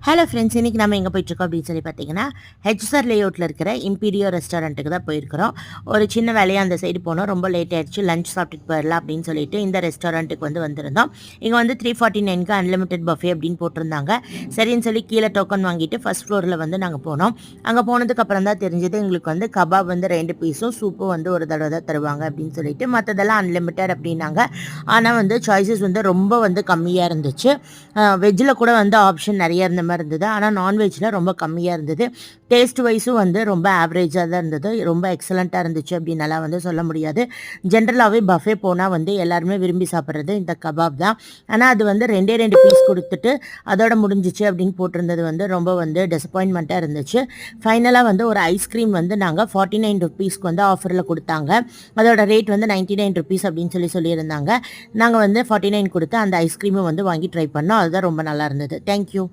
Hello friends, இன்றைக்கி நம்ம எங்கே போயிட்டுருக்கோம் அப்படின்னு சொல்லி பார்த்தீங்கன்னா, ஹெச்எஸ்ஆர் லேஅவுட்டில் இருக்கிற இம்பீரியோ ரெஸ்டாரண்ட்டுக்கு தான் போயிருக்கிறோம். ஒரு சின்ன வேலையாக அந்த சைடு போனோம். ரொம்ப லேட் ஆயிடுச்சு, லஞ்ச் சாப்பிட்டுட்டு போயிடலாம் அப்படின்னு சொல்லிட்டு இந்த ரெஸ்டாரண்ட்டுக்கு வந்திருந்தோம். இங்கே 349க்கு அன்லிமிட்டட் பஃபே அப்படின்னு போட்டிருந்தாங்க. சரின்னு சொல்லி கீழே டோக்கன் வாங்கிட்டு ஃபஸ்ட் ஃப்ளோரில் நாங்கள் போனோம். அங்கே போனதுக்கு அப்புறம் தான் தெரிஞ்சது எங்களுக்கு கபாப் 2 பீஸும் சூப்பும் ஒரு தடவை தான் தருவாங்க அப்படின்னு சொல்லிட்டு, மற்றதெல்லாம் அன்லிமிட்டட் அப்படின்னாங்க. ஆனால் சாய்ஸஸ் ரொம்ப கம்மியாக இருந்துச்சு. வெஜ்ஜில் கூட ஆப்ஷன் நிறைய இருந்த மாதிரி இருந்தது. ஆனால் நான்வெஜ்ஜில் ரொம்ப கம்மியாக இருந்தது. டேஸ்ட் வைஸும் ரொம்ப ஆவரேஜாக தான் இருந்தது. ரொம்ப எக்ஸலண்ட்டாக இருந்துச்சு அப்படின்னலாம் சொல்ல முடியாது. ஜென்ரலாகவே பஃபே போனால் எல்லாருமே விரும்பி சாப்பிட்றது இந்த கபாப் தான். ஆனால் அது 2 பீஸ் கொடுத்துட்டு அதோட முடிஞ்சிச்சு அப்படின்னு போட்டிருந்தது ரொம்ப டிசப்பாயின்மெண்ட்டாக இருந்துச்சு. ஃபைனலாக ஒரு ஐஸ்கிரீம் நாங்கள் 49 ருபீஸ்க்கு ஆஃபரில் கொடுத்தாங்க. அதோட ரேட் 99 ருபீஸ் அப்படின்னு சொல்லியிருந்தாங்க. நாங்கள் 49 கொடுத்து அந்த ஐஸ்கிரீமும் வாங்கி ட்ரை பண்ணோம். அதுதான் ரொம்ப நல்லா இருந்தது. தேங்க்யூ.